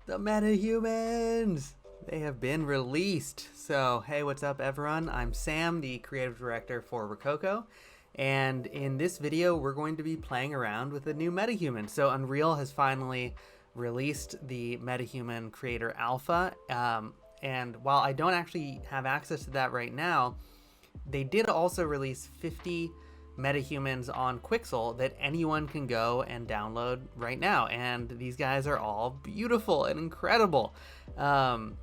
The MetaHumans! They have been released. So, hey, what's up, everyone? I'm Sam, the creative director for Rokoko. And in this video, we're going to be playing around with a new MetaHuman. So, Unreal has finally released the MetaHuman Creator Alpha. And while I don't actually have access to that right now, they did also release 50 MetaHumans on Quixel that anyone can go and download right now, and these guys are all beautiful and incredible. And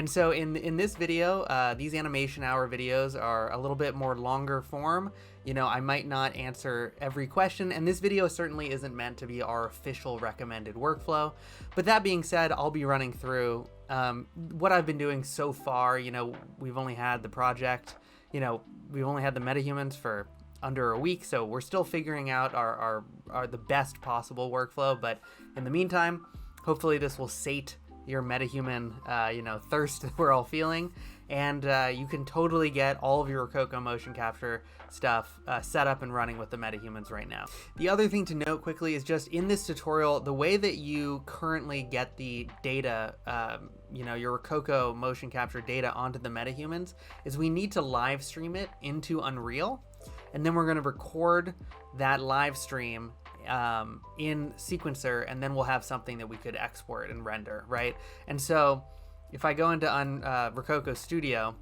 so in this video, these animation hour videos are a little bit more longer form. You know, I might not answer every question, and this video certainly isn't meant to be our official recommended workflow. But that being said, I'll be running through what I've been doing so far. You know, we've only had the project, we've only had the MetaHumans for under a week, so we're still figuring out our the best possible workflow. But in the meantime, hopefully this will sate your MetaHuman thirst that we're all feeling, and you can totally get all of your Rokoko Motion Capture stuff set up and running with the MetaHumans right now. The other thing to note quickly is just in this tutorial, the way that you currently get the data, your Rokoko Motion Capture data onto the MetaHumans, is we need to live stream it into Unreal. And then we're going to record that live stream in Sequencer, and then we'll have something that we could export and render, right? And so if I go into Rokoko Studio,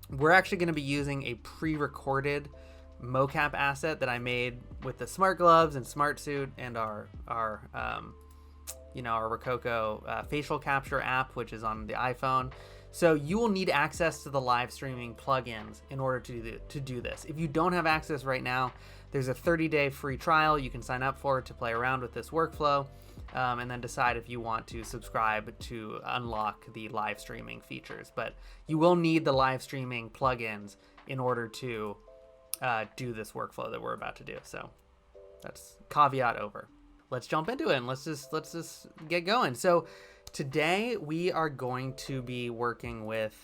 we're actually going to be using a pre-recorded mocap asset that I made with the smart gloves and smart suit and our Rokoko facial capture app, which is on the iPhone. So you will need access to the live streaming plugins in order to do this. If you don't have access right now, there's a 30-day free trial you can sign up for to play around with this workflow, and then decide if you want to subscribe to unlock the live streaming features. But you will need the live streaming plugins in order to do this workflow that we're about to do. So that's caveat over. Let's jump into it and let's just get going. So today we are going to be working with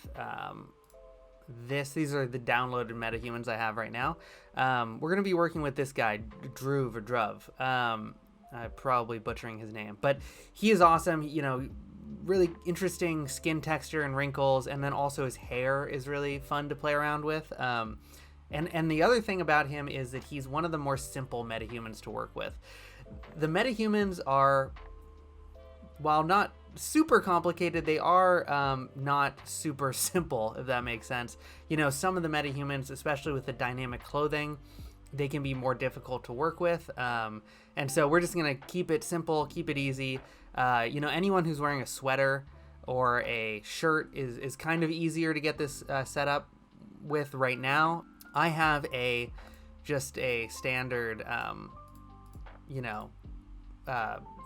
these are the downloaded MetaHumans I have right now. We're going to be working with this guy, Druv or Druv. I'm probably butchering his name, but he is awesome. Really interesting skin texture and wrinkles, and then also his hair is really fun to play around with. And the other thing about him is that he's one of the more simple MetaHumans to work with. The MetaHumans are, while not super complicated, they are not super simple, if that makes sense. Some of the MetaHumans, especially with the dynamic clothing, they can be more difficult to work with. And so we're just going to keep it simple, keep it easy. Anyone who's wearing a sweater or a shirt is kind of easier to get this set up with right now. I have just a standard,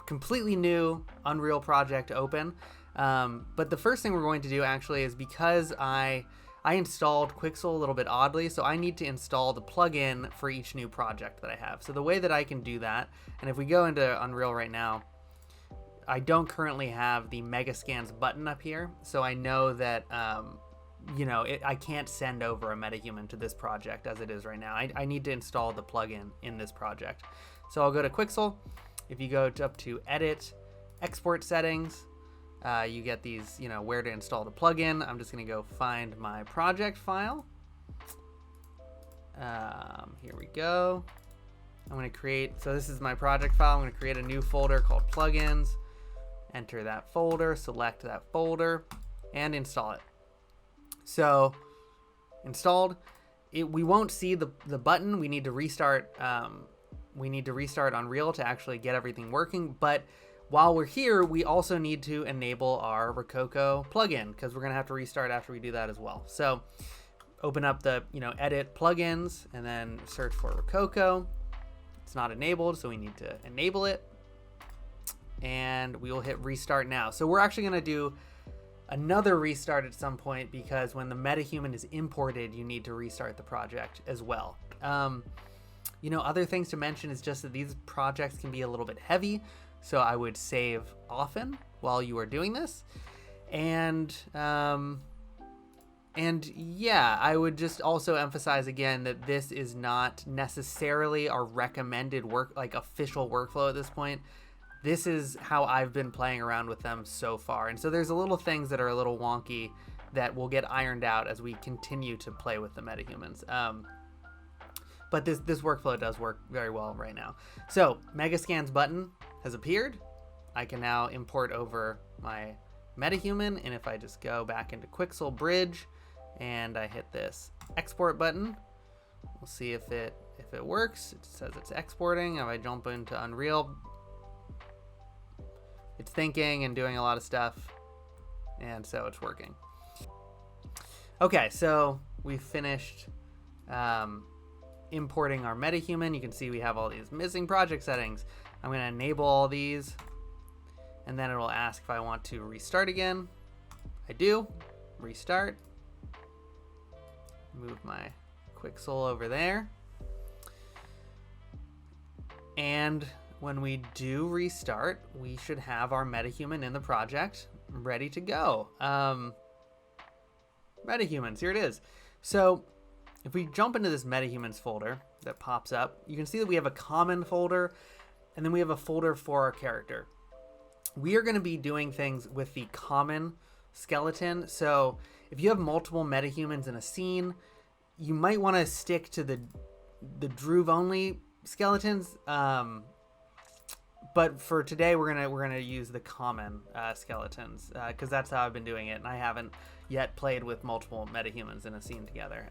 completely new Unreal project open. But the first thing we're going to do actually is, because I installed Quixel a little bit oddly, so I need to install the plugin for each new project that I have. So the way that I can do that, and if we go into Unreal right now, I don't currently have the Mega Scans button up here, so I know that I can't send over a MetaHuman to this project as it is right now. I need to install the plugin in this project. So I'll go to Quixel. If you go up to Edit, Export Settings, you get these, where to install the plugin. I'm just going to go find my project file. Here we go. I'm going to create, so this is my project file. I'm going to create a new folder called Plugins. Enter that folder, select that folder, and install it. So, installed. We won't see the button. We need to restart. We need to restart Unreal to actually get everything working. But while we're here, we also need to enable our Rokoko plugin, because we're going to have to restart after we do that as well. So open up the, edit plugins, and then search for Rokoko. It's not enabled, so we need to enable it. And we will hit restart now. So we're actually going to do another restart at some point, because when the MetaHuman is imported, you need to restart the project as well. Other things to mention is just that these projects can be a little bit heavy, so I would save often while you are doing this. And yeah, I would just also emphasize again that this is not necessarily our recommended official workflow at this point. this is how I've been playing around with them so far. And so there's a little things that are a little wonky that will get ironed out as we continue to play with the MetaHumans. But this workflow does work very well right now. So Megascans button has appeared. I can now import over my MetaHuman, and if I just go back into Quixel Bridge and I hit this export button, we'll see if it works. It says it's exporting. If I jump into Unreal, it's thinking and doing a lot of stuff, and so it's working. Okay, so we finished importing our MetaHuman. You can see we have all these missing project settings. I'm going to enable all these, and then it will ask if I want to restart again. I do. Restart. Move my Quixel over there. And when we do restart, we should have our MetaHuman in the project ready to go. MetaHumans, here it is. So if we jump into this MetaHumans folder that pops up, you can see that we have a common folder, and then we have a folder for our character. We are going to be doing things with the common skeleton. So if you have multiple MetaHumans in a scene, you might want to stick to the Droove only skeletons. But for today, we're gonna use the common skeletons because that's how I've been doing it, and I haven't yet played with multiple MetaHumans in a scene together.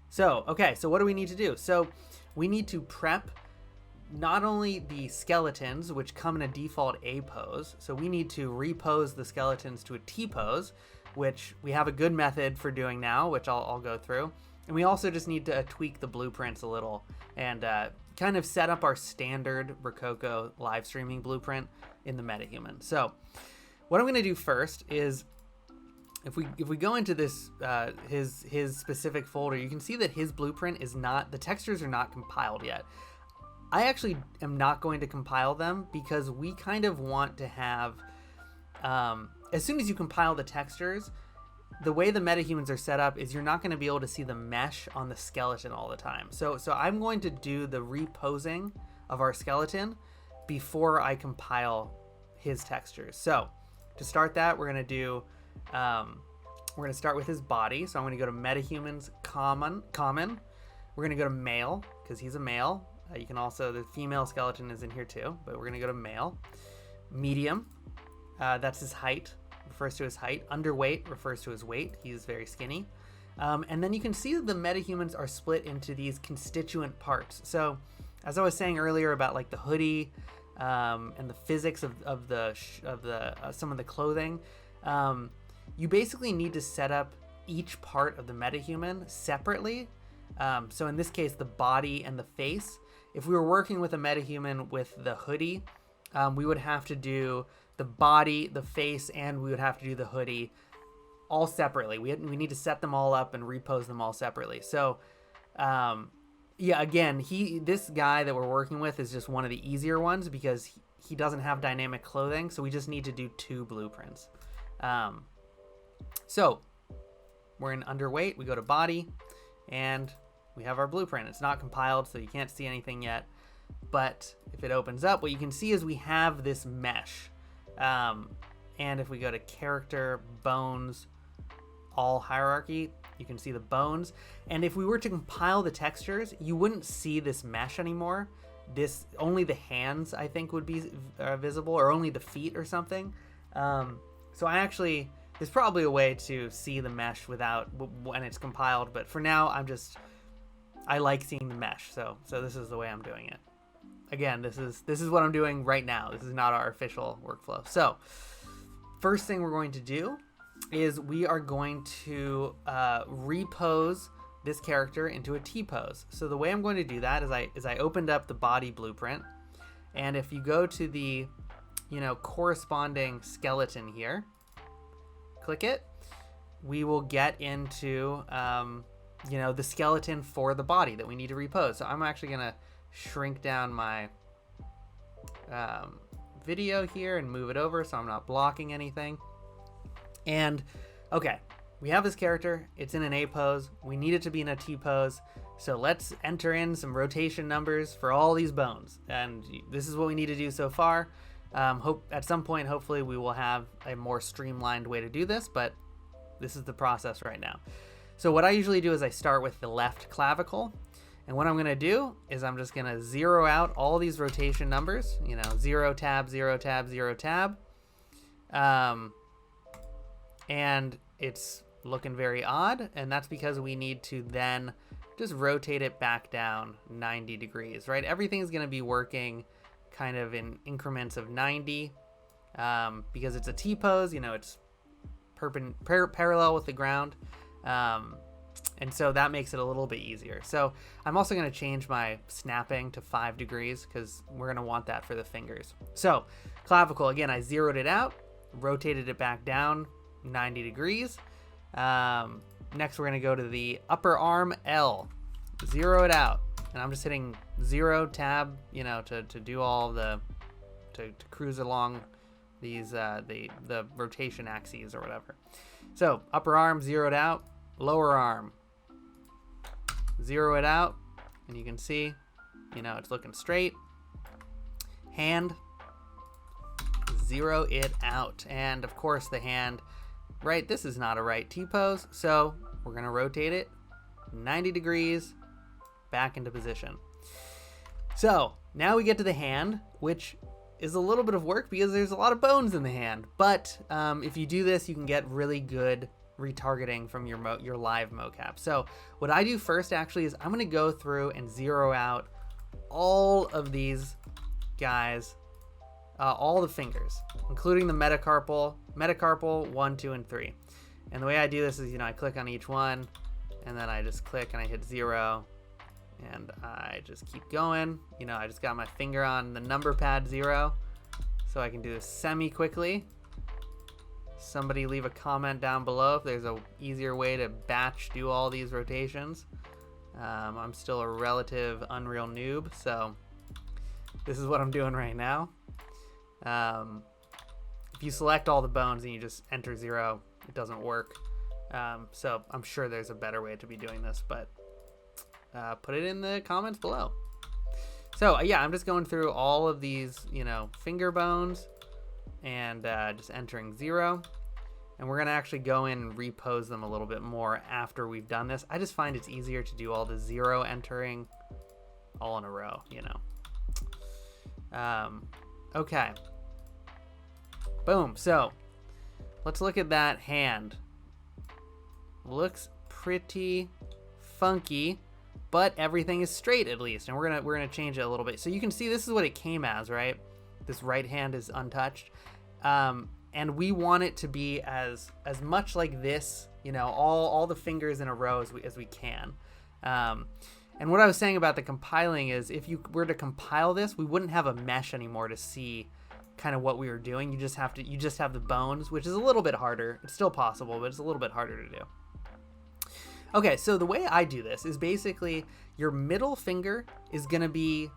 So what do we need to do? So we need to prep not only the skeletons, which come in a default A pose, so we need to repose the skeletons to a T pose, which we have a good method for doing now, which I'll go through. And we also just need to tweak the blueprints a little and kind of set up our standard Rokoko live streaming blueprint in the MetaHuman. So what I'm going to do first is if we go into this his specific folder, you can see that his blueprint is not, the textures are not compiled yet. I actually am not going to compile them because we kind of want to have as soon as you compile the textures, the way the MetaHumans are set up is you're not going to be able to see the mesh on the skeleton all the time. So I'm going to do the reposing of our skeleton before I compile his textures. So to start that, we're going to start with his body. So I'm going to go to MetaHumans common. We're going to go to male because he's a male. You can also, the female skeleton is in here too, but we're going to go to male. Medium, that's his height. Refers to his height. Underweight refers to his weight. He's very skinny. And then you can see that the MetaHumans are split into these constituent parts. So as I was saying earlier about like the hoodie and the physics of some of the clothing, you basically need to set up each part of the MetaHuman separately. So in this case, the body and the face. If we were working with a MetaHuman with the hoodie, we would have to do the body, the face, and we would have to do the hoodie all separately. We need to set them all up and repose them all separately. So, yeah, again, this guy that we're working with is just one of the easier ones because he doesn't have dynamic clothing, so we just need to do 2 blueprints. So we're in underweight, we go to body, and we have our blueprint. It's not compiled, so you can't see anything yet. But if it opens up, what you can see is we have this mesh. And if we go to character, bones, all hierarchy, you can see the bones. And if we were to compile the textures, you wouldn't see this mesh anymore. Only the hands, I think, would be visible, or only the feet or something. So there's probably a way to see the mesh when it's compiled, but for now, I like seeing the mesh. So this is the way I'm doing it. Again, this is what I'm doing right now. This is not our official workflow. So first thing we're going to do is we are going to repose this character into a T-pose. So the way I'm going to do that is I opened up the body blueprint, and if you go to the corresponding skeleton here, click it, we will get into the skeleton for the body that we need to repose. So I'm actually going to shrink down my video here and move it over so I'm not blocking anything. And okay, we have this character. It's in an A pose. We need it to be in a T pose. So let's enter in some rotation numbers for all these bones. And this is what we need to do so far. Hope at some point, hopefully we will have a more streamlined way to do this, but this is the process right now. So what I usually do is I start with the left clavicle. And what I'm gonna do is I'm just gonna zero out all these rotation numbers, 0 tab, 0 tab, 0 tab. And it's looking very odd, and that's because we need to then just rotate it back down 90 degrees, right? Everything's gonna be working kind of in increments of 90 because it's a T-pose, it's parallel with the ground. And so that makes it a little bit easier. So I'm also gonna change my snapping to 5 degrees because we're gonna want that for the fingers. So clavicle, again, I zeroed it out, rotated it back down 90 degrees. Next, we're going to go to the upper arm L, zero it out. And I'm just hitting 0 tab, to do all the, to cruise along these, the rotation axes or whatever. So upper arm zeroed out, lower arm, zero it out. And you can see, it's looking straight. Hand, zero it out. And of course the hand, right, this is not a right T-pose, so we're gonna rotate it 90 degrees back into position. So now we get to the hand, which is a little bit of work because there's a lot of bones in the hand, but if you do this, you can get really good retargeting from your live mocap. So what I do first actually is I'm gonna go through and zero out all of these guys, all the fingers, including the metacarpal 1, 2, and 3. And the way I do this is, I click on each one, and then I just click and I hit 0, and I just keep going. I just got my finger on the number pad 0, so I can do this semi-quickly. Somebody leave a comment down below if there's a easier way to batch do all these rotations. I'm still a relative Unreal noob, so this is what I'm doing right now. If you select all the bones and you just enter 0, it doesn't work. So I'm sure there's a better way to be doing this, but put it in the comments below. So yeah, I'm just going through all of these, finger bones and just entering 0. And we're gonna actually go in and repose them a little bit more after we've done this. I just find it's easier to do all the 0 entering all in a row, Okay. Boom. So let's look at that hand. Looks pretty funky, but everything is straight at least. And we're gonna change it a little bit. So you can see this is what it came as, right? This right hand is untouched. And we want it to be as much like this, all the fingers in a row as we can. And what I was saying about the compiling is if you were to compile this, we wouldn't have a mesh anymore to see kind of what we were doing. You just have the bones, which is a little bit harder. It's still possible, but it's a little bit harder to do. Okay, so the way I do this is basically your middle finger is gonna be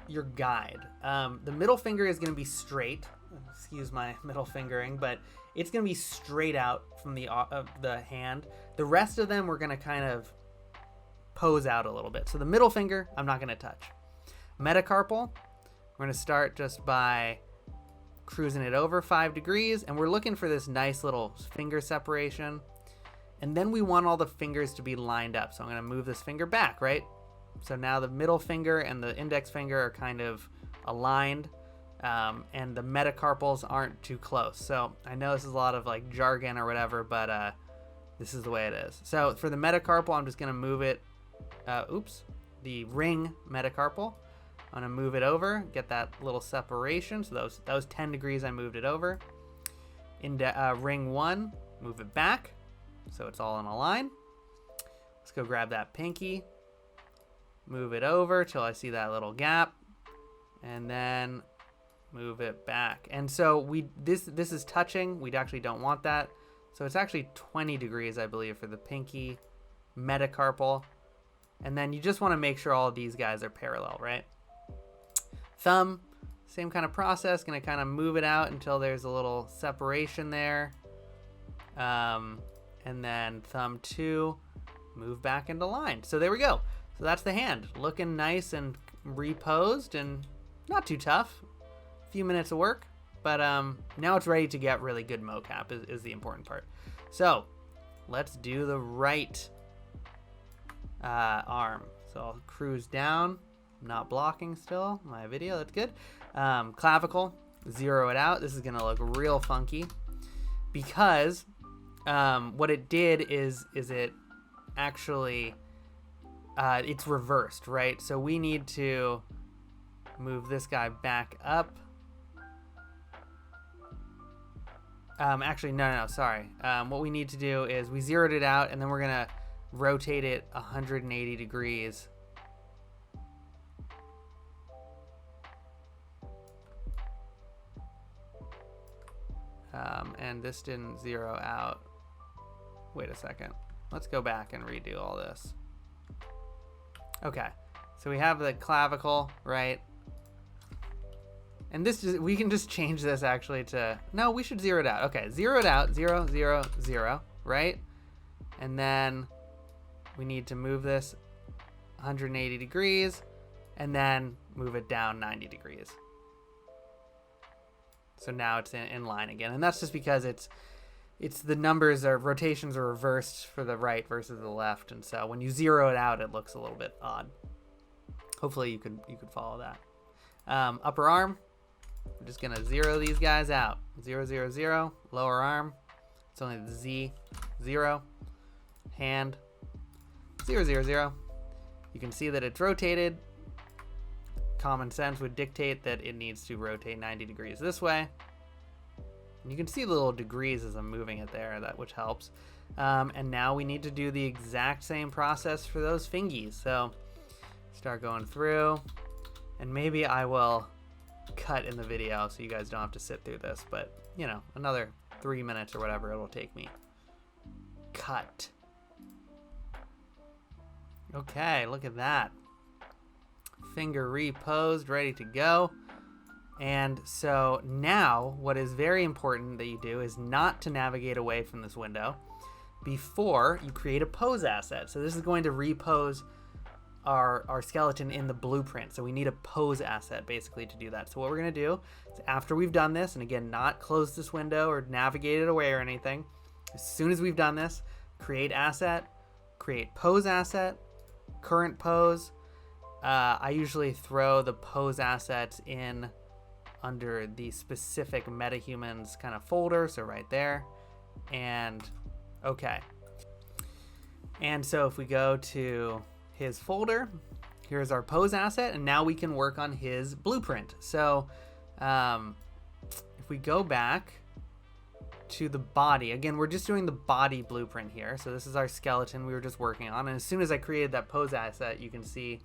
your guide. The middle finger is gonna be straight. Excuse my middle fingering, but it's gonna be straight out from the hand. The rest of them we're gonna kind of pose out a little bit. So the middle finger, I'm not gonna touch. Metacarpal, we're gonna start just by cruising it over 5 degrees, and we're looking for this nice little finger separation. And then we want all the fingers to be lined up. So I'm gonna move this finger back, right? So now the middle finger and the index finger are kind of aligned, and the metacarpals aren't too close. So I know this is a lot of like jargon or whatever, but this is the way it is. So for the metacarpal, I'm just gonna move it, the ring metacarpal. I'm gonna move it over, get that little separation. So that was 10 degrees, I moved it over. In ring 1, move it back, so it's all in a line. Let's go grab that pinky, move it over till I see that little gap, and then move it back. And so this is touching. We actually don't want that. So it's actually 20 degrees, I believe, for the pinky metacarpal. And then you just want to make sure all of these guys are parallel, right? Thumb, same kind of process. Going to kind of move it out until there's a little separation there. And then thumb 2, move back into line. So there we go. So that's the hand, looking nice and reposed and not too tough. A few minutes of work, but now it's ready to get really good mocap is the important part. So let's do the right arm. So I'll cruise down, I'm not blocking still my video, that's good. Clavicle, zero it out. This is gonna look real funky because what it did is it actually it's reversed, right? So we need to move this guy back up. Actually, no, sorry. What we need to do is we zeroed it out, and then we're gonna rotate it 180 degrees. And this didn't zero out. Wait a second. Let's go back and redo all this. Okay, so we have the clavicle, right? And this is, we can just change this actually to, no, we should zero it out. Okay, zero it out, 0, 0, 0, right? And then we need to move this 180 degrees and then move it down 90 degrees. So now it's in line again. And that's just because it's the numbers are, rotations are reversed for the right versus the left. And so when you zero it out, it looks a little bit odd. Hopefully you could follow that. Upper arm, we're just gonna zero these guys out. 0, 0, 0, lower arm, it's only the Z, 0. Hand, 0, 0, 0. You can see that it's rotated. Common sense would dictate that it needs to rotate 90 degrees this way. And you can see the little degrees as I'm moving it there, which helps. And now we need to do the exact same process for those fingies. So start going through, and maybe I will cut in the video so you guys don't have to sit through this, but you know, another 3 minutes or whatever it'll take me. Cut. Okay, look at that. Finger reposed, ready to go. And so now what is very important that you do is not to navigate away from this window before you create a pose asset. So this is going to repose our skeleton in the blueprint. So we need a pose asset basically to do that. So what we're gonna do is after we've done this, and again, not close this window or navigate it away or anything, as soon as we've done this, create asset, create pose asset, current pose. I usually throw the pose assets in under the specific MetaHumans kind of folder, so right there, and okay. And so if we go to his folder, here's our pose asset, and now we can work on his blueprint. So if we go back to the body, again, we're just doing the body blueprint here. So this is our skeleton we were just working on, and as soon as I created that pose asset, you can see,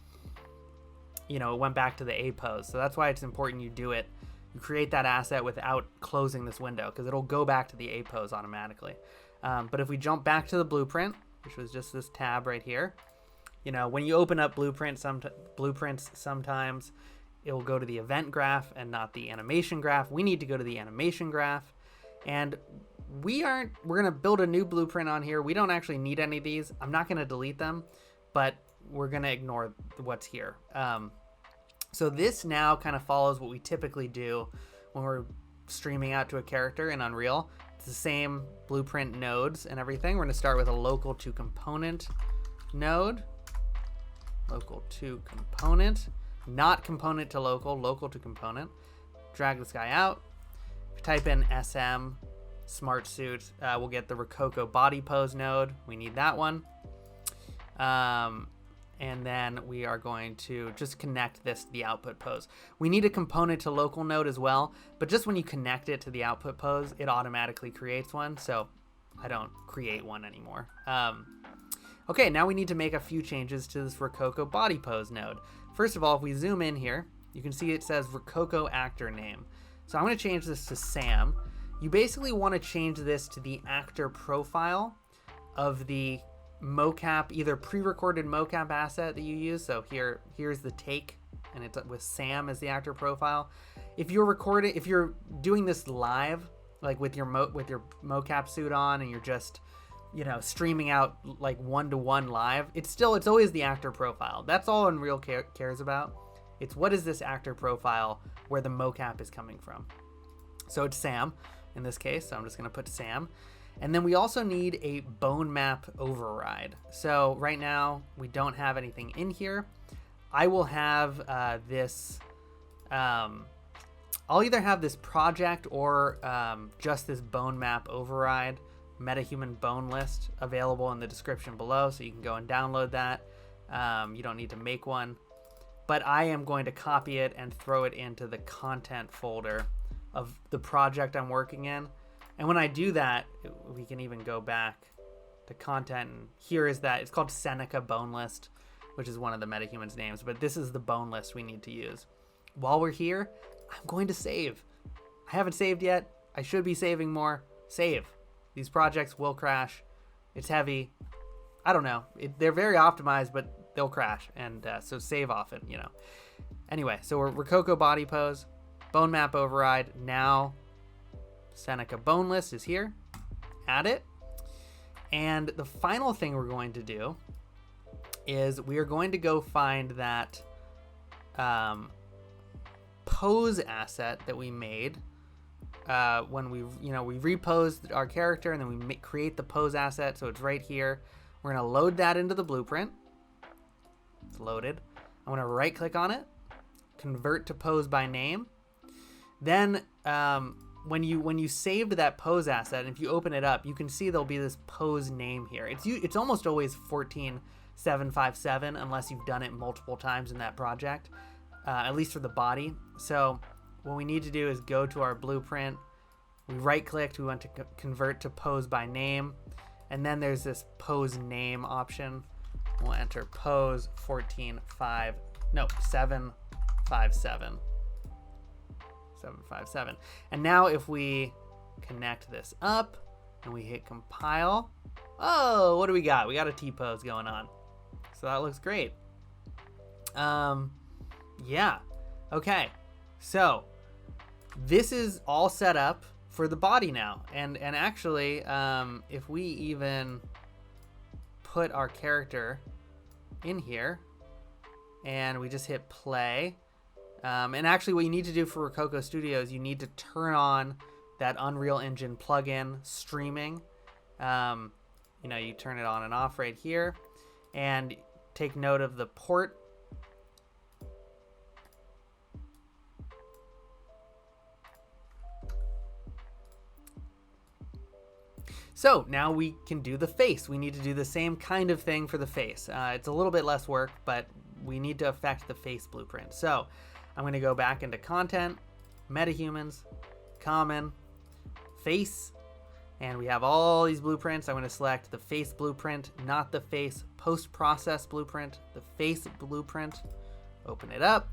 you know, it went back to the A pose. So that's why it's important you do it. You create that asset without closing this window, because it'll go back to the A pose automatically. But if we jump back to the blueprint, which was just this tab right here, you know, when you open up blueprints, sometimes it will go to the event graph and not the animation graph. We need to go to the animation graph, and we're going to build a new blueprint on here. We don't actually need any of these. I'm not going to delete them, but we're going to ignore what's here. So this now kind of follows what we typically do when we're streaming out to a character in Unreal. It's the same blueprint nodes and everything. We're going to start with a local to component node. Local to component, not component to local, local to component. Drag this guy out. If you type in SM smart suit, we'll get the Rokoko body pose node. We need that one. And then we are going to just connect this to the output pose. We need a component to local node as well, but just when you connect it to the output pose, it automatically creates one. So I don't create one anymore. Okay, now we need to make a few changes to this Rokoko body pose node. First of all, if we zoom in here, you can see it says Rokoko actor name. So I'm going to change this to Sam. You basically want to change this to the actor profile of the mocap, either pre-recorded mocap asset that you use. So here's the take, and it's with Sam as the actor profile. If you're doing this live, like with your mocap suit on, and you're just you know, streaming out like 1-to-1 live. It's always the actor profile. That's all Unreal cares about. It's what is this actor profile where the mocap is coming from. So it's Sam in this case. So I'm just going to put Sam. And then we also need a bone map override. So right now we don't have anything in here. I will have this. I'll either have this project or just this bone map override MetaHuman bone list available in the description below, so you can go and download that. You don't need to make one, but I am going to copy it and throw it into the content folder of the project I'm working in. And when I do that, we can even go back to content, and here is that. It's called Seneca Bone List, which is one of the MetaHumans names, but this is the bone list we need to use. While we're here, I'm going to save. I haven't saved yet. I should be saving more. Save. These projects will crash. It's heavy. I don't know. They're very optimized, but they'll crash. And so save often, you know. Anyway, so we're Rokoko body pose, bone map override. Now Seneca bone list is here. Add it. And the final thing we're going to do is we are going to go find that pose asset that we made when we reposed our character, and then we create the pose asset. So it's right here. We're going to load that into the blueprint. It's loaded. I'm going to right click on it, convert to pose by name. Then when you saved that pose asset, and if you open it up, you can see there'll be this pose name here. It's almost always 14757 unless you've done it multiple times in that project, at least for the body. So what we need to do is go to our blueprint. We right clicked, we want to convert to pose by name, and then there's this pose name option. We'll enter pose 757. 757. And now if we connect this up and we hit compile, oh, what do we got? We got a T-pose going on. So that looks great. Yeah. Okay. So this is all set up for the body now. And actually, if we even put our character in here and we just hit play, and actually what you need to do for Rokoko Studio is you need to turn on that Unreal Engine plugin streaming. You turn it on and off right here, and take note of the port. So now we can do the face. We need to do the same kind of thing for the face. It's a little bit less work, but we need to affect the face blueprint. So I'm going to go back into content, MetaHumans, common, face, and we have all these blueprints. I'm going to select the face blueprint, not the face post-process blueprint, the face blueprint. Open it up.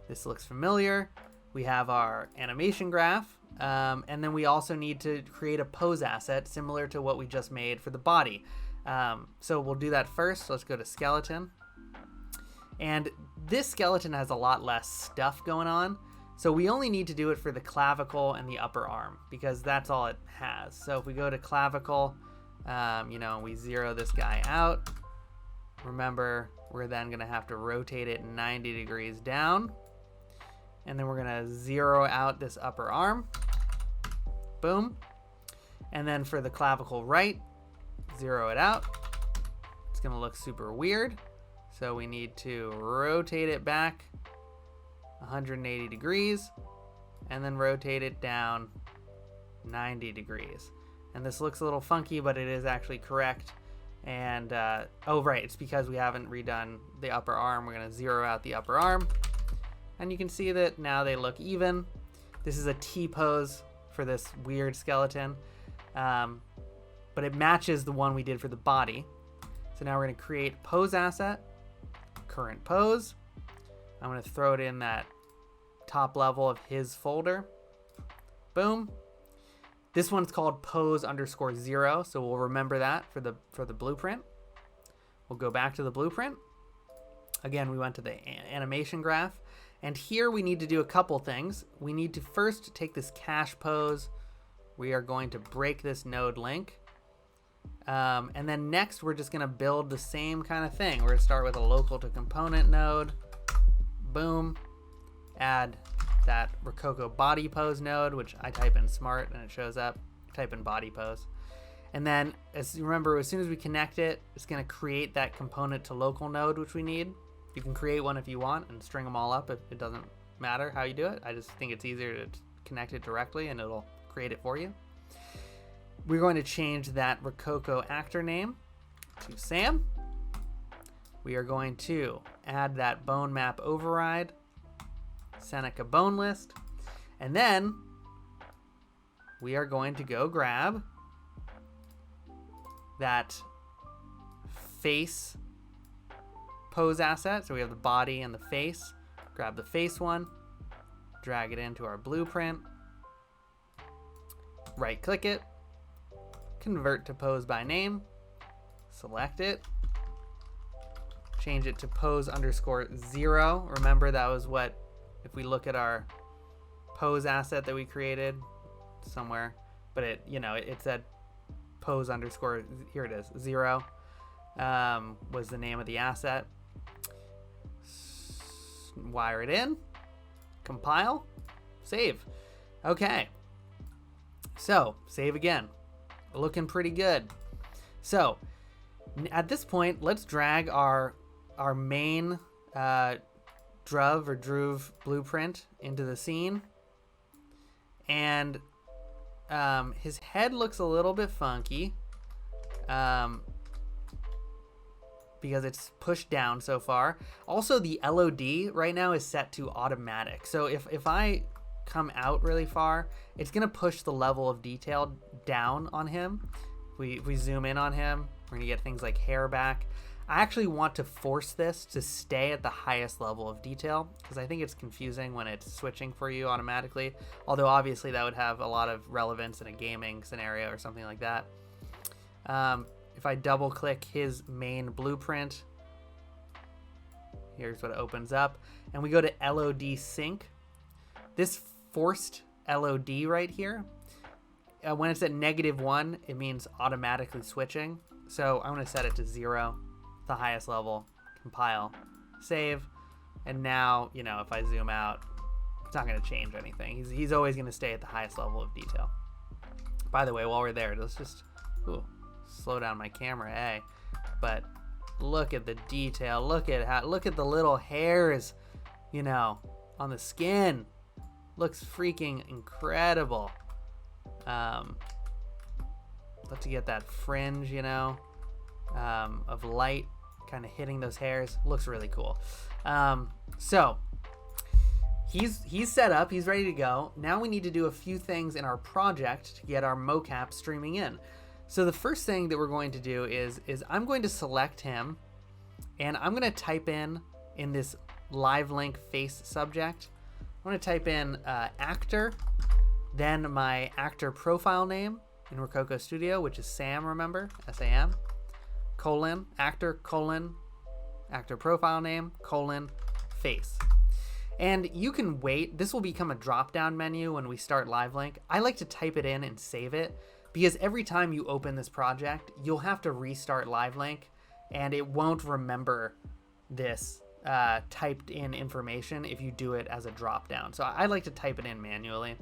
This looks familiar. We have our animation graph, and then we also need to create a pose asset similar to what we just made for the body. So we'll do that first. Let's go to skeleton. And this skeleton has a lot less stuff going on. So we only need to do it for the clavicle and the upper arm because that's all it has. So if we go to clavicle, we zero this guy out. Remember, we're then going to have to rotate it 90 degrees down. And then we're going to zero out this upper arm. Boom. And then for the clavicle right, zero it out. It's going to look super weird. So we need to rotate it back 180 degrees and then rotate it down 90 degrees. And this looks a little funky, but it is actually correct. And, it's because we haven't redone the upper arm. We're going to zero out the upper arm. And you can see that now they look even. This is a T-pose for this weird skeleton. But it matches the one we did for the body. So now we're going to create pose asset, current pose. I'm going to throw it in that top level of his folder. Boom. This one's called pose_0, so we'll remember that for the blueprint. We'll go back to the blueprint. Again, we went to the animation graph, and here we need to do a couple things. We need to first take this cache pose. We are going to break this node link, And then next, we're just going to build the same kind of thing. We're going to start with a local to component node. Boom. Add that Rokoko body pose node, which I type in smart and it shows up. Type in body pose. And then remember, as soon as we connect it, it's going to create that component to local node, which we need. You can create one if you want and string them all up. If it doesn't matter how you do it. I just think it's easier to connect it directly and it'll create it for you. We're going to change that Rokoko actor name to Sam. We are going to add that bone map override, Seneca bone list, and then we are going to go grab that face pose asset. So we have the body and the face. Grab the face one, drag it into our blueprint, right click it, convert to pose by name, select it, change it to pose _ 0. Remember, that was what, if we look at our pose asset that we created somewhere, but it said pose _ here it is, 0 was the name of the asset. Wire it in, compile, save. Okay, so save again. Looking pretty good. So at this point, let's drag our main Druv blueprint into the scene. And his head looks a little bit funky because it's pushed down so far. Also, the LOD right now is set to automatic. So if I come out really far, it's gonna push the level of detail down on him. If we zoom in on him, we're gonna get things like hair back. I actually want to force this to stay at the highest level of detail because I think it's confusing when it's switching for you automatically. Although obviously that would have a lot of relevance in a gaming scenario or something like that. If I double click his main blueprint, here's what it opens up. And we go to LOD sync. This forced LOD right here, when it's at -1, it means automatically switching. So I'm going to set it to 0, the highest level, compile, save. And now, if I zoom out, it's not going to change anything. He's always going to stay at the highest level of detail. By the way, while we're there, let's just slow down my camera, but look at the detail. Look at the little hairs, on the skin. Looks freaking incredible. Love to get that fringe, of light kind of hitting those hairs. Looks really cool. So he's set up, he's ready to go. Now we need to do a few things in our project to get our mocap streaming in. So the first thing that we're going to do is I'm going to select him, and I'm going to type in this live link face subject. I'm going to type in actor, then my actor profile name in Rokoko Studio, which is Sam, remember, SAM, actor, actor profile name, face. And you can wait. This will become a drop-down menu when we start live link. I like to type it in and save it, because every time you open this project, you'll have to restart live link, and it won't remember this typed in information if you do it as a drop down. So I like to type it in manually.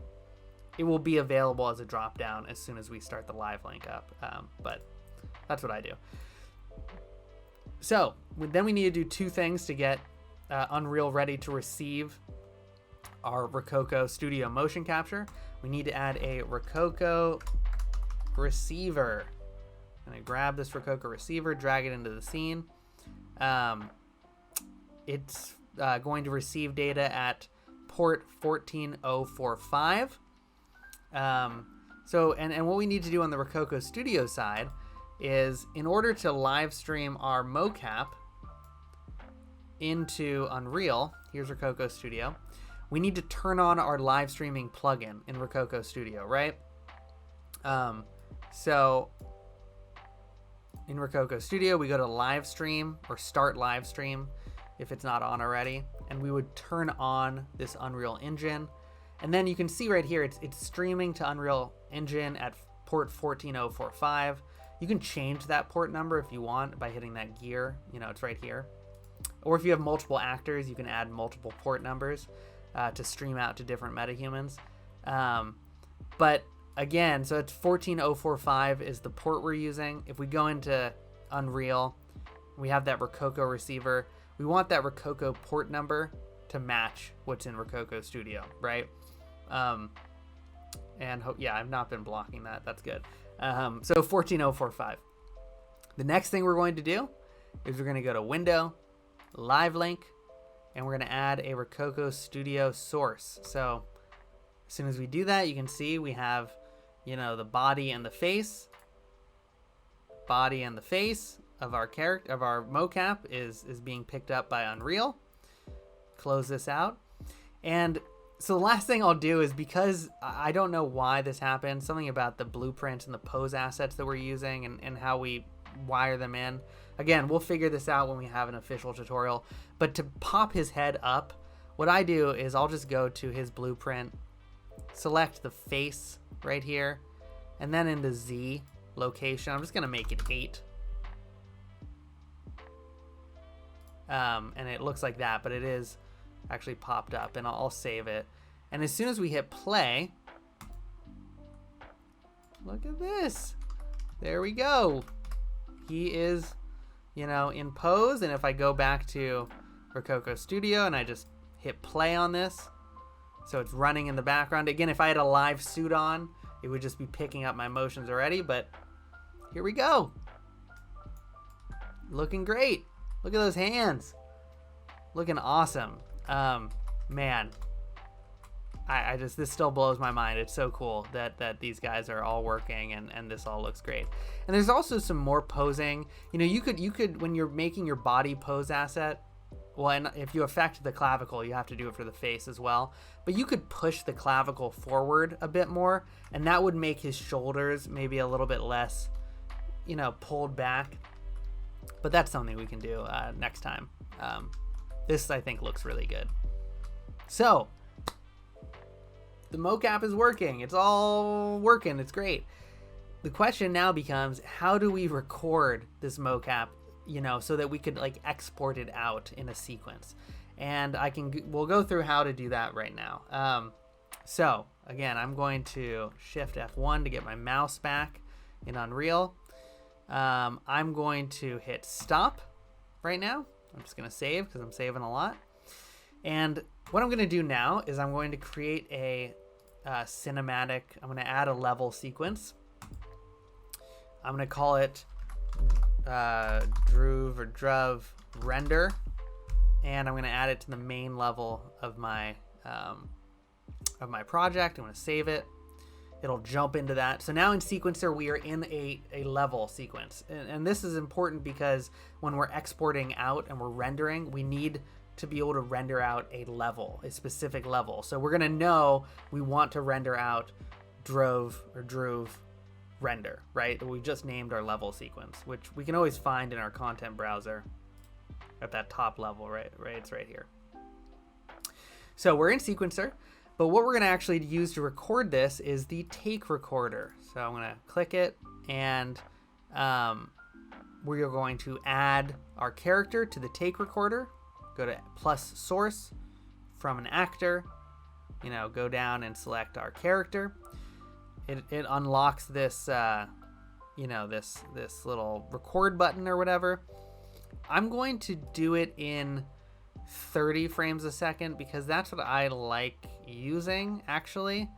It will be available as a drop down as soon as we start the live link up, but that's what I do. So then we need to do two things to get Unreal ready to receive our Rokoko Studio motion capture. We need to add a Rokoko receiver. I'm gonna grab this Rokoko receiver, drag it into the scene. It's going to receive data at port 14045. So what we need to do on the Rokoko Studio side is, in order to live stream our mocap into Unreal, here's Rokoko Studio, we need to turn on our live streaming plugin in Rokoko Studio, right? So in Rokoko Studio, we go to live stream or start live stream if it's not on already, and we would turn on this Unreal Engine. And then you can see right here, it's streaming to Unreal Engine at port 14045. You can change that port number if you want by hitting that gear. You know, it's right here. Or if you have multiple actors, you can add multiple port numbers to stream out to different MetaHumans. But again, so it's 14045 is the port we're using. If we go into Unreal, we have that Rokoko receiver. We want that Rokoko port number to match what's in Rokoko Studio, right? Yeah, I've not been blocking that. That's good. So 14045. The next thing we're going to do is we're going to go to Window, Live Link, and we're going to add a Rokoko Studio source. So as soon as we do that, you can see we have, you know, the body and the face. Body and the face of our character, of our mocap is being picked up by Unreal. Close this out. And so the last thing I'll do is, because I don't know why this happened, something about the blueprints and the pose assets that we're using and how we wire them in. Again, we'll figure this out when we have an official tutorial. But to pop his head up, what I do is I'll just go to his blueprint, select the face right here, and then in the Z location, I'm just going to make it 8. And it looks like that, but it is actually popped up, and I'll save it. And as soon as we hit play, look at this. There we go. He is, you know, in pose. And if I go back to Rokoko Studio and I just hit play on this, so it's running in the background. Again, if I had a live suit on, it would just be picking up my motions already, but here we go. Looking great. Look at those hands. Looking awesome. Man, I just, this still blows my mind. It's so cool that these guys are all working and this all looks great. And there's also some more posing. You know, you could when you're making your body pose asset, well, and if you affect the clavicle, you have to do it for the face as well. But you could push the clavicle forward a bit more, and that would make his shoulders maybe a little bit less, you know, pulled back. But that's something we can do next time. This, I think, looks really good. So, the mocap is working. It's all working. It's great. The question now becomes, how do we record this mocap, you know, so that we could like export it out in a sequence? And we'll go through how to do that right now. So again, I'm going to Shift F1 to get my mouse back in Unreal. I'm going to hit stop right now. I'm just going to save because I'm saving a lot. And what I'm going to do now is I'm going to create a cinematic. I'm going to add a level sequence. I'm going to call it Druv render, and I'm going to add it to the main level of my project. I'm going to save it. It'll jump into that. So now in Sequencer, we are in a level sequence. And this is important because when we're exporting out and we're rendering, we need to be able to render out a level, a specific level. So we're going to know we want to render out Druv render, right? We just named our level sequence, which we can always find in our content browser at that top level, right? It's right here. So we're in Sequencer. But what we're going to actually use to record this is the take recorder. So I'm going to click it, and we are going to add our character to the take recorder. Go to plus source from an actor, you know, go down and select our character. It unlocks this, you know, this little record button or whatever. I'm going to do it in 30 frames a second because that's what I like using, actually.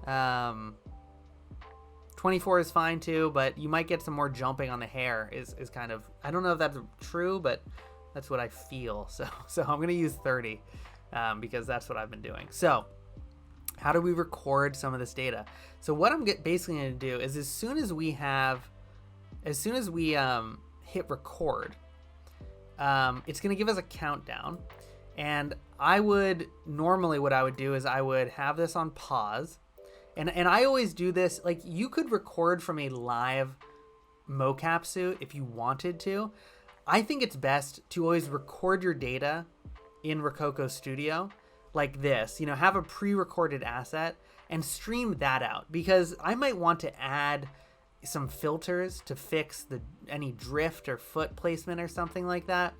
24 is fine too, but you might get some more jumping on the hair is kind of, I don't know if that's true, but that's what I feel. So I'm going to use 30 because that's what I've been doing. So how do we record some of this data? So what I'm basically going to do is as soon as we hit record, it's going to give us a countdown. And I would normally, what I would do is I would have this on pause, and I always do this. Like, you could record from a live mocap suit if you wanted to. I think it's best to always record your data in Rokoko Studio like this, you know, have a pre-recorded asset and stream that out, because I might want to add some filters to fix any drift or foot placement or something like that.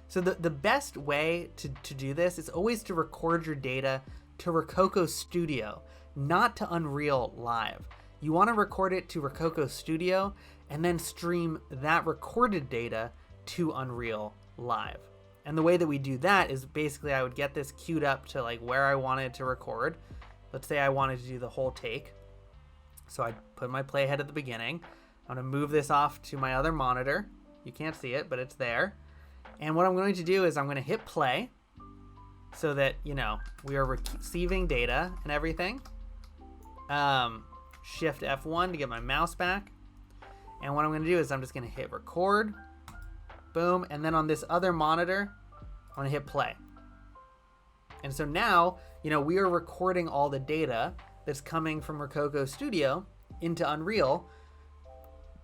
So the best way to do this is always to record your data to Rokoko Studio, not to Unreal Live. You want to record it to Rokoko Studio and then stream that recorded data to Unreal Live. And the way that we do that is basically I would get this queued up to like where I wanted to record. Let's say I wanted to do the whole take. So I'd put my playhead at the beginning. I'm going to move this off to my other monitor. You can't see it, but it's there. And what I'm going to do is I'm going to hit play so that, you know, we are receiving data and everything. Shift F1 to get my mouse back. And what I'm going to do is I'm just going to hit record. Boom. And then on this other monitor, I'm going to hit play. And so now, you know, we are recording all the data that's coming from Rokoko Studio into Unreal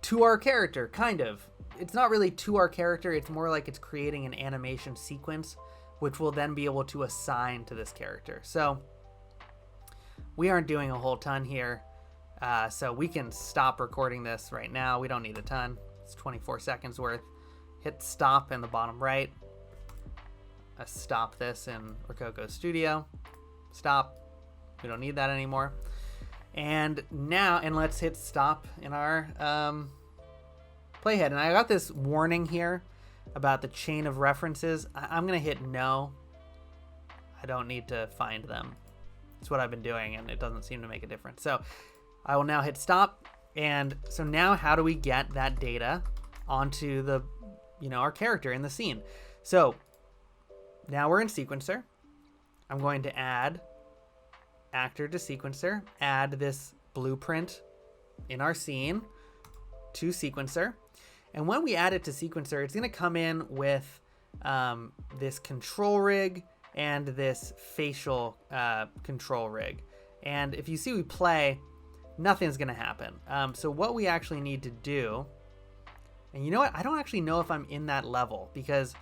to our character, kind of. It's not really to our character. It's more like it's creating an animation sequence, which we'll then be able to assign to this character. So we aren't doing a whole ton here. So we can stop recording this right now. We don't need a ton. It's 24 seconds worth. Hit stop in the bottom right. Stop this in Rokoko Studio. Stop. We don't need that anymore. And now, and let's hit stop in our playhead. And I got this warning here about the chain of references. I'm going to hit no. I don't need to find them. It's what I've been doing, and it doesn't seem to make a difference. So I will now hit stop. And so now how do we get that data onto the, you know, our character in the scene? So now we're in sequencer. I'm going to add actor to sequencer, add this blueprint in our scene to sequencer. And when we add it to sequencer, it's going to come in with this control rig and this facial control rig. And if you see we play, nothing's going to happen. So what we actually need to do, and you know what? I don't actually know if I'm in that level because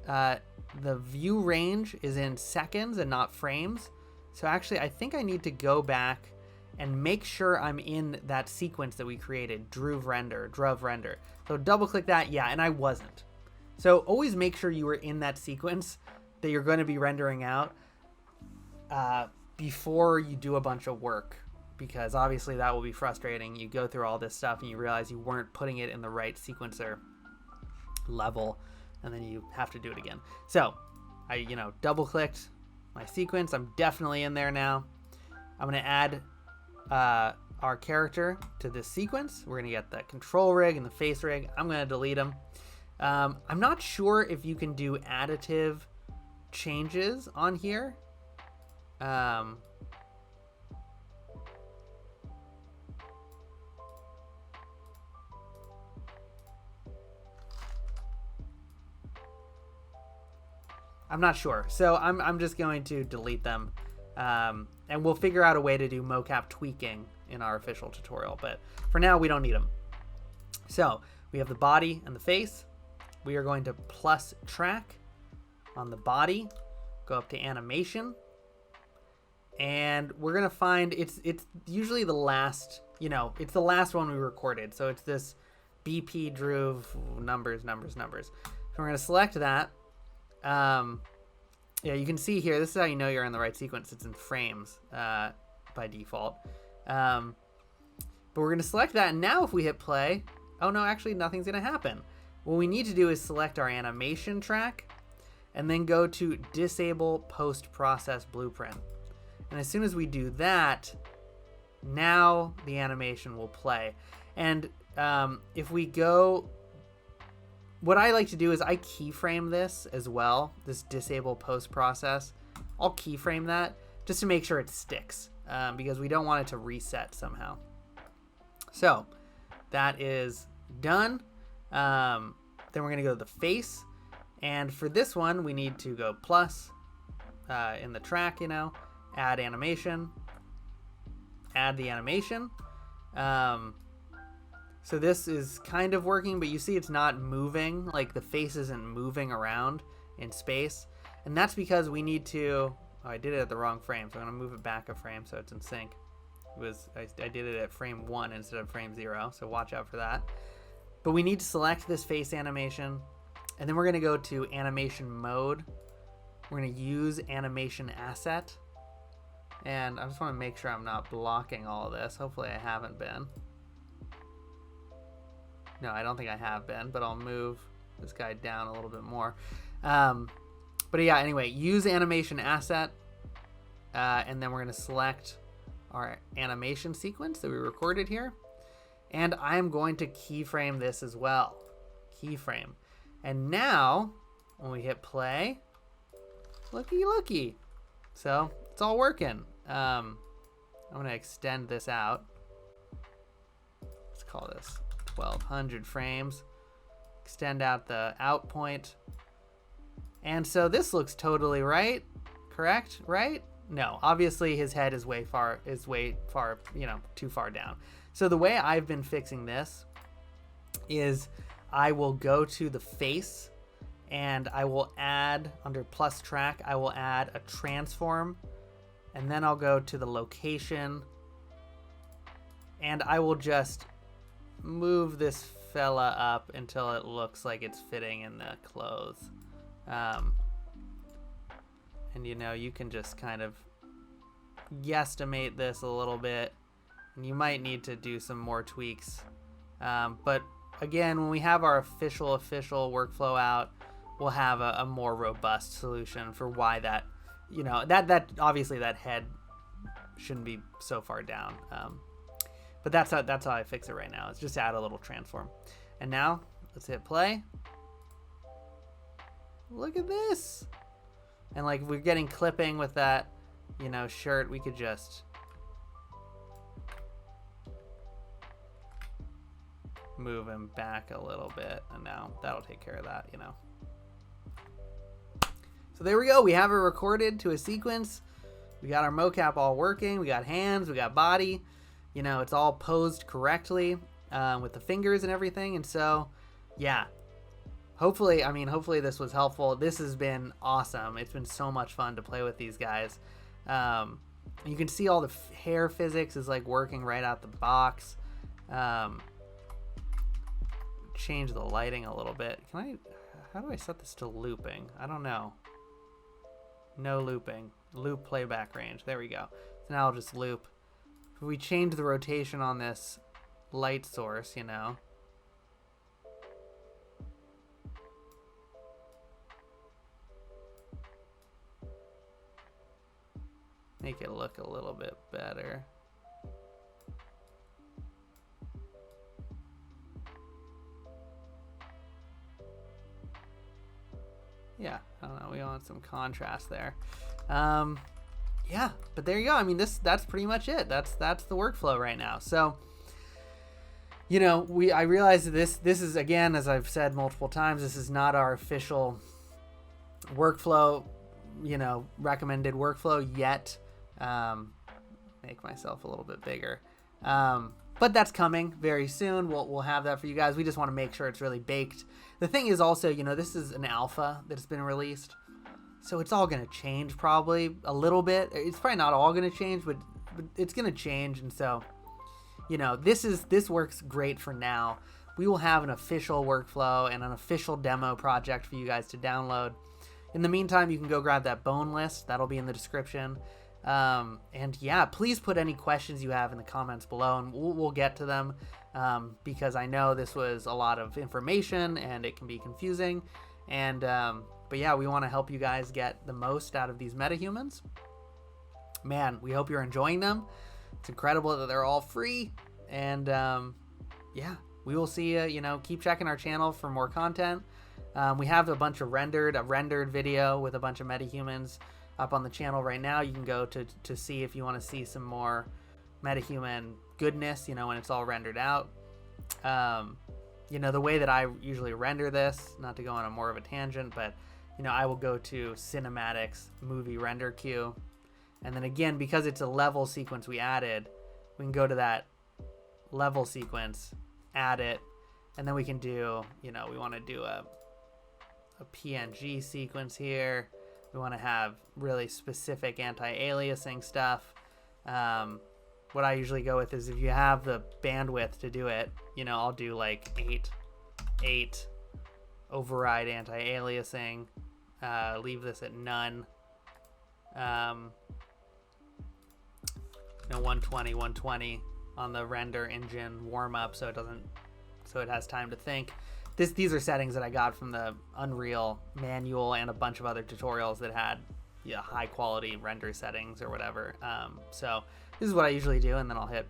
the view range is in seconds and not frames. So actually, I think I need to go back and make sure I'm in that sequence that we created, druv render. So double click that, yeah, and I wasn't. So always make sure you were in that sequence that you're going to be rendering out before you do a bunch of work, because obviously that will be frustrating. You go through all this stuff and you realize you weren't putting it in the right sequencer level, and then you have to do it again. So I, you know, double clicked my sequence. I'm definitely in there now. I'm going to add our character to this sequence. We're going to get the control rig and the face rig. I'm going to delete them. I'm not sure if you can do additive changes on here. I'm not sure. So I'm just going to delete them. And we'll figure out a way to do mocap tweaking in our official tutorial. But for now, we don't need them. So we have the body and the face. We are going to plus track on the body. Go up to animation. And we're going to find, it's usually the last, you know, it's the last one we recorded. So it's this BP druv numbers. So we're going to select that. Yeah, you can see here, this is how you know you're in the right sequence. It's in frames by default. But we're going to select that. And now if we hit play, oh no, actually nothing's going to happen. What we need to do is select our animation track and then go to disable post-process blueprint. And as soon as we do that, now the animation will play. And if we go, what I like to do is I keyframe this as well, this disable post-process. I'll keyframe that just to make sure it sticks because we don't want it to reset somehow. So that is done. Then we're going to go to the face. And for this one, we need to go plus in the track, you know, add animation, add the animation. So this is kind of working, but you see it's not moving, like the face isn't moving around in space. And that's because we need to, oh, I did it at the wrong frame, so I'm gonna move it back a frame so it's in sync. I did it at frame 1 instead of frame 0, so watch out for that. But we need to select this face animation, and then we're going to go to animation mode. We're going to use animation asset, and I just want to make sure I'm not blocking all of this. Hopefully I haven't been. No, I don't think I have been, but I'll move this guy down a little bit more. But yeah, anyway, use animation asset, and then we're going to select our animation sequence that we recorded here. And I'm going to keyframe this as well. Keyframe. And now, when we hit play, looky. So, it's all working. I'm going to extend this out. Let's call this 1200 frames. Extend out the out point. And so this looks totally right. Correct? Right? No, obviously his head is way far, too far down. So the way I've been fixing this is I will go to the face and I will add, under plus track, I will add a transform, and then I'll go to the location and I will just move this fella up until it looks like it's fitting in the clothes. And you can just kind of guesstimate this a little bit. And you might need to do some more tweaks. But again, when we have our official workflow out, we'll have a more robust solution for why that, that obviously that head shouldn't be so far down. But that's how I fix it right now. It's just add a little transform. And now let's hit play. Look at this. And like if we're getting clipping with that, shirt, we could just move him back a little bit, and now that'll take care of that. So there we go. We have it recorded to a sequence. We got our mocap all working. We got hands, we got body. It's all posed correctly with the fingers and everything. And so, yeah. Hopefully this was helpful. This has been awesome. It's been so much fun to play with these guys. You can see all the hair physics is like working right out the box. Change the lighting a little bit. How do I set this to looping? I don't know. No looping. Loop playback range. There we go. So now I'll just loop. If we change the rotation on this light source, make it look a little bit better. Yeah, I don't know. We want some contrast there. Yeah, but there you go. That's pretty much it. That's the workflow right now. So, I realize that this is, again, as I've said multiple times, this is not our official workflow, recommended workflow yet. Make myself a little bit bigger. But that's coming very soon. We'll have that for you guys. We just want to make sure it's really baked. The thing is also, this is an alpha that's been released. So it's all going to change probably a little bit. It's probably not all going to change, but it's going to change. And so, this works great for now. We will have an official workflow and an official demo project for you guys to download. In the meantime, you can go grab that bone list. That'll be in the description. And yeah, please put any questions you have in the comments below, and we'll get to them, because I know this was a lot of information and it can be confusing. And but yeah, we want to help you guys get the most out of these MetaHumans. Man, we hope you're enjoying them. It's incredible that they're all free. And yeah, we will see you. Keep checking our channel for more content. We have a bunch of rendered video with a bunch of MetaHumans up on the channel right now. You can go to see if you want to see some more MetaHuman goodness, when it's all rendered out. The way that I usually render this, not to go on a more of a tangent, but I will go to cinematics, movie render queue, and then again, because it's a level sequence we added, we can go to that level sequence, add it, and then we can do, we want to do a PNG sequence here. We want to have really specific anti-aliasing stuff. what I usually go with is if you have the bandwidth to do it, you know, I'll do like 8 override anti-aliasing, leave this at none, 120 on the render engine warm up, so it has time to think. These are settings that I got from the Unreal manual and a bunch of other tutorials that had high quality render settings or whatever. So this is what I usually do, and then I'll hit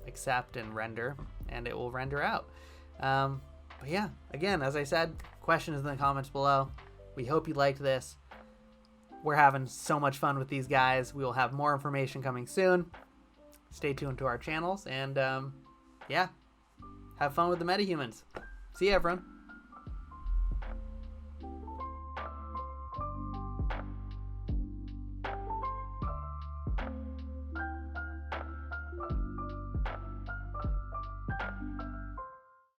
accept and render, and it will render out. But yeah, again, as I said, questions in the comments below. We hope you liked this. We're having so much fun with these guys. We will have more information coming soon. Stay tuned to our channels, and yeah, have fun with the MetaHumans. See you, everyone.